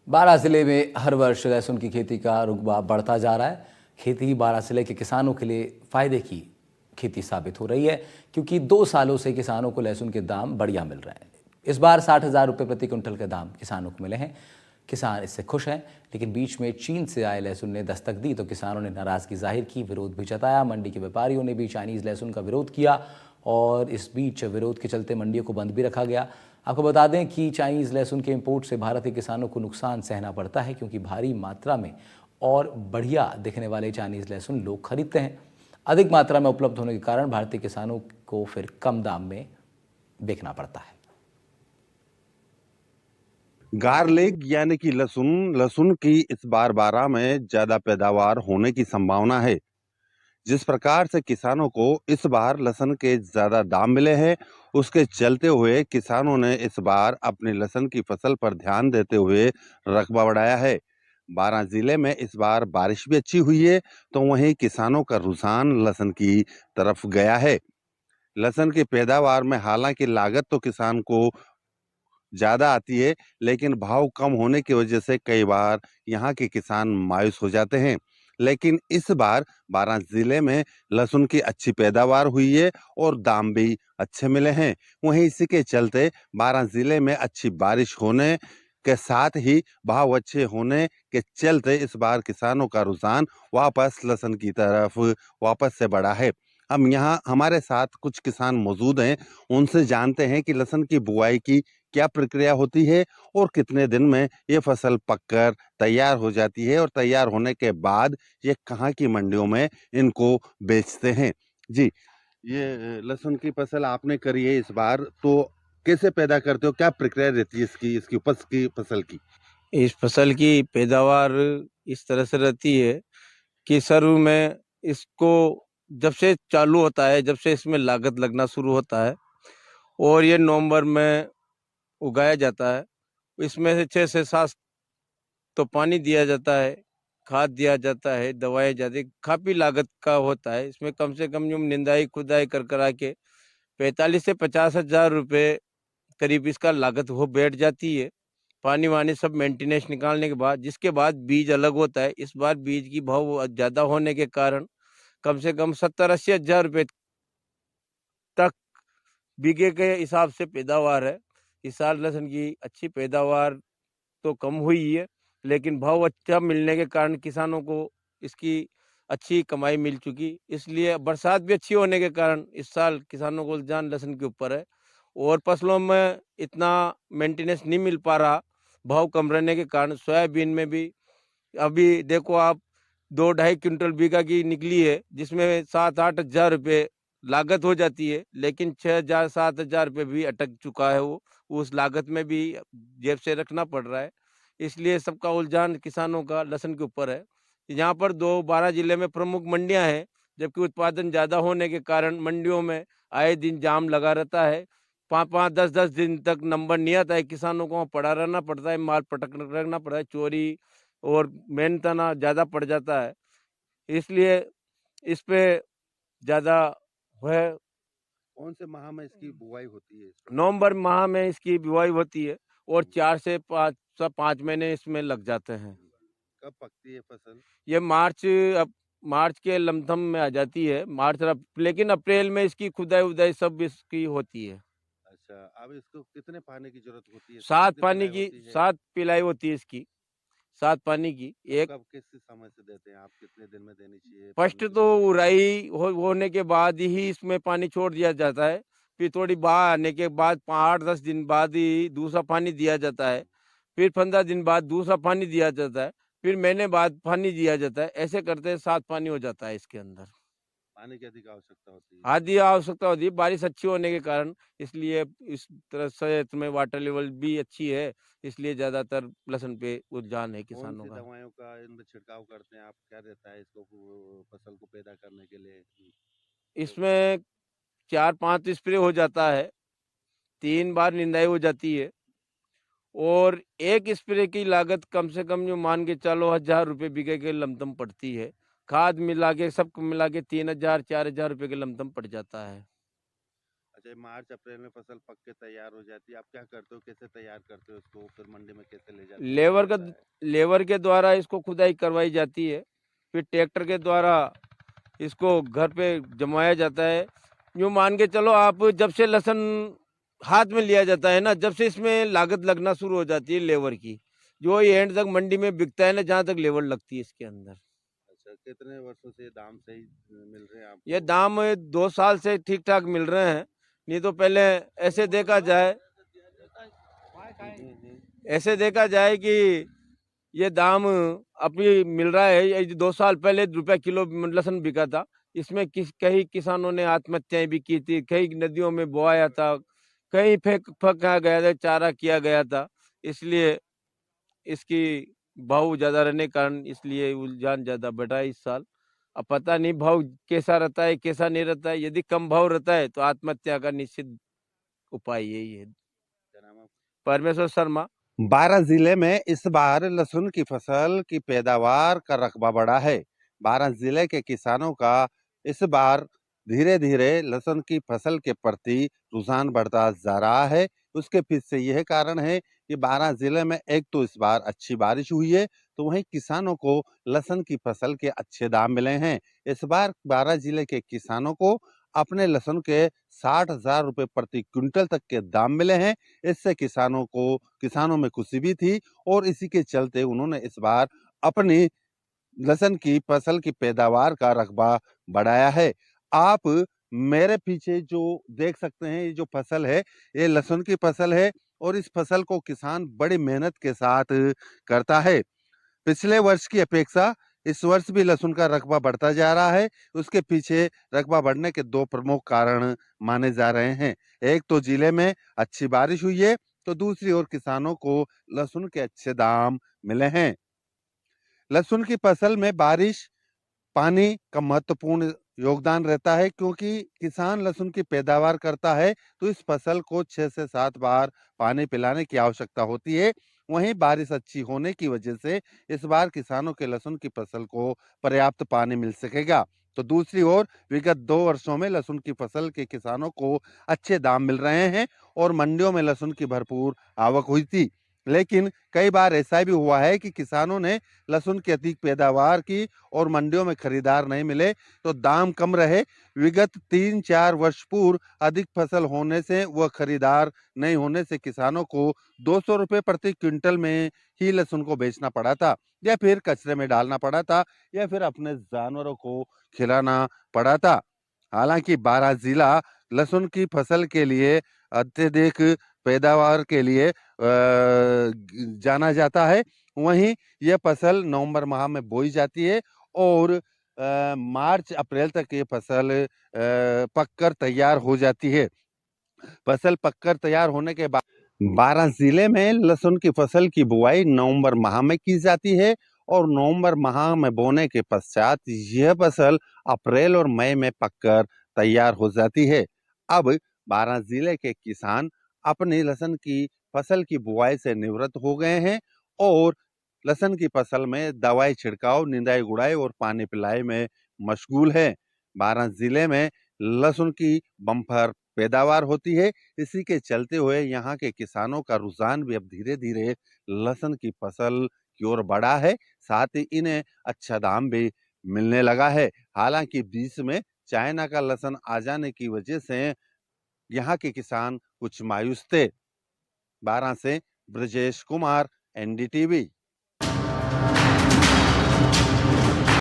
बारां जिले में हर वर्ष लहसुन की खेती का रुतबा बढ़ता जा रहा है। खेती बारां जिले के किसानों के लिए फायदे की खेती साबित हो रही है, क्योंकि 2 सालों से किसानों को लहसुन के दाम बढ़िया मिल रहे हैं। इस बार 60,000 रुपये प्रति क्विंटल के दाम किसानों को मिले हैं। किसान इससे खुश हैं, लेकिन बीच में चीन से आए लहसुन ने दस्तक दी तो किसानों ने नाराजगी जाहिर की, विरोध भी जताया। मंडी के व्यापारियों ने भी चाइनीज लहसुन का विरोध किया और इस बीच विरोध के चलते मंडियों को बंद भी रखा गया। आपको बता दें कि चाइनीज लहसुन के इंपोर्ट से भारत के किसानों को नुकसान सहना पड़ता है, क्योंकि भारी मात्रा में और बढ़िया दिखने वाले चाइनीज लहसुन लोग खरीदते हैं। अधिक मात्रा में उपलब्ध होने के कारण भारतीय किसानों को फिर कम दाम में बेचना पड़ता है। गार्लिक यानी कि लहसुन की इस बार बारह में ज्यादा पैदावार होने की संभावना है। जिस प्रकार से किसानों को इस बार लहसुन के ज्यादा दाम मिले हैं, उसके चलते हुए किसानों ने इस बार अपनी लहसुन की फसल पर ध्यान देते हुए रकबा बढ़ाया है। बारां जिले में इस बार बारिश भी अच्छी हुई है, तो वहीं किसानों का रुझान लहसुन की तरफ गया है। लहसुन की पैदावार में हालांकि लागत तो किसान को ज्यादा आती है, लेकिन भाव कम होने की वजह से कई बार यहाँ के किसान मायूस हो जाते हैं। लेकिन इस बार बारां जिले में लहसुन की अच्छी पैदावार हुई है और दाम भी अच्छे मिले हैं। वहीं इसी के चलते बारां जिले में अच्छी बारिश होने के साथ ही भाव अच्छे होने के चलते इस बार किसानों का रुझान वापस लहसुन की तरफ वापस से बढ़ा है। हम यहाँ हमारे साथ कुछ किसान मौजूद हैं, उनसे जानते हैं कि लहसुन की बुआई की क्या प्रक्रिया होती है और कितने दिन में ये फसल पककर तैयार हो जाती है और तैयार होने के बाद ये कहाँ की मंडियों में इनको बेचते हैं। जी, ये लहसुन की फसल आपने करी है इस बार, तो कैसे पैदा करते हो, क्या प्रक्रिया रहती है इसकी उपज की फसल की? इस फसल की पैदावार इस तरह से रहती है कि शुरू में इसको जब से चालू होता है, जब से इसमें लागत लगना शुरू होता है और ये नवंबर में उगाया जाता है, इसमें से 6 से 7 तो पानी दिया जाता है, खाद दिया जाता है, दवाएं जाती, काफ़ी लागत का होता है। इसमें कम से कम जो निंदाई खुदाई कर करा के 45 से 50,000 रुपये करीब इसका लागत हो बैठ जाती है। पानी वानी सब मेंटेनेंस निकालने के बाद, जिसके बाद बीज अलग होता है। इस बार बीज की भाव ज़्यादा होने के कारण कम से कम 70-80 हज़ार रुपये तक बीघे के हिसाब से पैदावार है। इस साल लहसुन की अच्छी पैदावार तो कम हुई है, लेकिन भाव अच्छा मिलने के कारण किसानों को इसकी अच्छी कमाई मिल चुकी। इसलिए बरसात भी अच्छी होने के कारण इस साल किसानों को रुझान लहसुन के ऊपर है और फसलों में इतना मेंटेनेंस नहीं मिल पा रहा, भाव कम रहने के कारण। सोयाबीन में भी अभी देखो आप 2-2.5 क्विंटल बीघा की निकली है, जिसमें 7-8 हज़ार रुपये लागत हो जाती है, लेकिन 6,000-7,000 रुपये भी अटक चुका है। वो उस लागत में भी जेब से रखना पड़ रहा है। इसलिए सबका उलझान किसानों का लहसुन के ऊपर है। यहाँ पर 12 जिले में प्रमुख मंडियां हैं, जबकि उत्पादन ज़्यादा होने के कारण मंडियों में आए दिन जाम लगा रहता है। 5-5, 10-10 दिन तक नंबर नहीं आता है, किसानों को वहाँ पड़ा रहना पड़ता है, माल पटक रखना पड़ता है, चोरी और मेहनताना ज़्यादा पड़ जाता है। इसलिए इस पे ज़्यादा है। कौन से माह में इसकी बुआई होती है? नवंबर माह में इसकी बुआई होती है और 4 से 5 महीने इसमें लग जाते हैं। कब पकती है फसल? ये मार्च के लमसम में आ जाती है, लेकिन अप्रैल में इसकी खुदाई उदाई सब इसकी होती है। अच्छा, अब इसको कितने पानी की जरूरत होती है? इसको 7 कितनी पानी पिलाई की होती है? 7 पिलाई होती है इसकी, 7 पानी की। एक कब किस समय से देते हैं आप, कितने दिन में देनी चाहिए फर्स्ट पानी? तो उराई होने के बाद ही इसमें पानी छोड़ दिया जाता है। फिर थोड़ी बाढ़ आने के बाद 8-10 दिन बाद ही दूसरा पानी दिया जाता है। फिर 15 दिन बाद दूसरा पानी दिया जाता है। फिर महीने बाद पानी दिया जाता है। ऐसे करते 7 पानी हो जाता है इसके अंदर। पानी की अधिक आवश्यकता होती है। आधी आवश्यकता होती है, बारिश अच्छी होने के कारण। इसलिए इस तरह से इसमें वाटर लेवल भी अच्छी है, इसलिए ज़्यादातर लहसुन पे रुझान है कौन किसानों सी का। दवाइयों का इनमें छिड़काव करते हैं आप, क्या रहता है इसको फसल को पैदा करने के लिए? इसमें 4-5 स्प्रे हो जाता है, 3 बार निंदाई हो जाती है और एक स्प्रे की लागत कम से कम जो मान के चलो 1,000 रुपये बीघे के लमसम पड़ती है। खाद मिला के सबको मिला के 3,000-4,000 रुपये के लमसम पड़ जाता है। जब मार्च अप्रैल में फसल पक के तैयार हो जाती है, आप क्या करते हो, कैसे तैयार करते हो इसको, फिर मंडी में कैसे ले जाते हो, क्या लेबर का होता है? लेबर के द्वारा इसको खुदाई करवाई जाती है, फिर ट्रैक्टर के द्वारा इसको घर पे जमाया जाता है। यूँ मान के चलो आप, जब से लहसुन हाथ में लिया जाता है ना, जब से इसमें लागत लगना शुरू हो जाती है लेबर की, जो ये एंड तक मंडी में बिकता है ना, जहाँ तक लेबर लगती है इसके अंदर। अच्छा, कितने वर्षों से ये दाम सही मिल रहे हैं ये आपको? दाम 2 साल से ठीक ठाक मिल रहे हैं। नहीं तो पहले ऐसे देखा जाए ऐसे देखा जाए कि ये दाम अभी मिल रहा है, ये 2 साल पहले ₹1 किलो लहसुन बिका था। इसमें कई किसानों ने आत्महत्याएं भी की थी, कई नदियों में बहाया था, कहीं फेंका गया था, चारा किया गया था। इसलिए इसकी भाव ज्यादा रहने के कारण इसलिए रुझान ज्यादा बढ़ा है इस साल। अब पता नहीं भाव कैसा रहता है, कैसा नहीं रहता है। यदि कम भाव रहता है तो आत्महत्या का निश्चित उपाय यही है। क्या नाम है आपका? परमेश्वर शर्मा। बारां जिले में इस बार लहसुन की फसल की पैदावार का रकबा बढ़ा है। बारां जिले के किसानों का इस बार धीरे धीरे लहसुन की फसल के प्रति रुझान बढ़ता जा रहा है। उसके पीछे यह कारण है कि बारां जिले में एक तो इस बार अच्छी बारिश हुई है, तो वहीं किसानों को लहसुन की फसल के अच्छे दाम मिले हैं। इस बार बारां जिले के किसानों को अपने लहसुन के 60,000 रुपए प्रति क्विंटल तक के दाम मिले हैं। इससे किसानों में खुशी भी थी और इसी के चलते उन्होंने इस बार अपनी लहसुन की फसल की पैदावार का रकबा बढ़ाया है। आप मेरे पीछे जो देख सकते हैं, ये जो फसल है, ये लहसुन की फसल है और इस फसल को किसान बड़ी मेहनत के साथ करता है। पिछले वर्ष की अपेक्षा इस वर्ष भी लहसुन का रकबा बढ़ता जा रहा है। उसके पीछे रकबा बढ़ने के 2 प्रमुख कारण माने जा रहे हैं। एक तो जिले में अच्छी बारिश हुई है, तो दूसरी ओर किसानों को लहसुन के अच्छे दाम मिले हैं। लहसुन की फसल में बारिश, पानी का महत्वपूर्ण योगदान रहता है, क्योंकि किसान लहसुन की पैदावार करता है तो इस फसल को 6 से 7 बार पानी पिलाने की आवश्यकता होती है। वहीं बारिश अच्छी होने की वजह से इस बार किसानों के लहसुन की फसल को पर्याप्त पानी मिल सकेगा। तो दूसरी ओर विगत 2 वर्षों में लहसुन की फसल के किसानों को अच्छे दाम मिल रहे हैं और मंडियों में लहसुन की भरपूर आवक हुई थी। लेकिन कई बार ऐसा भी हुआ है कि किसानों ने लहसुन की अधिक पैदावार की और मंडियों में खरीदार नहीं मिले तो दाम कम रहे। विगत 3-4 वर्ष पूर्व अधिक फसल होने से व खरीदार नहीं होने से किसानों को 200 रुपए प्रति क्विंटल में ही लहसुन को बेचना पड़ा था, या फिर कचरे में डालना पड़ा था, या फिर अपने जानवरों को खिलाना पड़ा था। हालांकि बारां जिला लहसुन की फसल के लिए अत्यधिक पैदावार के लिए जाना जाता है। वहीं यह फसल नवंबर माह में बोई जाती है और मार्च अप्रैल तक ये फसल पककर तैयार हो जाती है। फसल पककर तैयार होने के बाद बारां जिले में लहसुन की फसल की बुआई नवंबर माह में की जाती है और नवंबर माह में बोने के पश्चात यह फसल अप्रैल और मई में पककर तैयार हो जाती है। अब बारां जिले के किसान अपनी लहसुन की फसल की बुआई से निवृत्त हो गए हैं और लहसुन की फसल में दवाई छिड़काव, निंदाई गुड़ाई और पानी पिलाई में मशगूल है। बारां जिले में लहसुन की बम्पर पैदावार होती है। इसी के चलते हुए यहाँ के किसानों का रुझान भी अब धीरे धीरे लहसुन की फसल की ओर बढ़ा है। साथ ही इन्हें अच्छा दाम भी मिलने लगा है। हालांकि बीच में चाइना का लहसुन आ जाने की वजह से यहाँ के किसान कुछ मायूस थे। बारां से ब्रजेश कुमार, NDTV।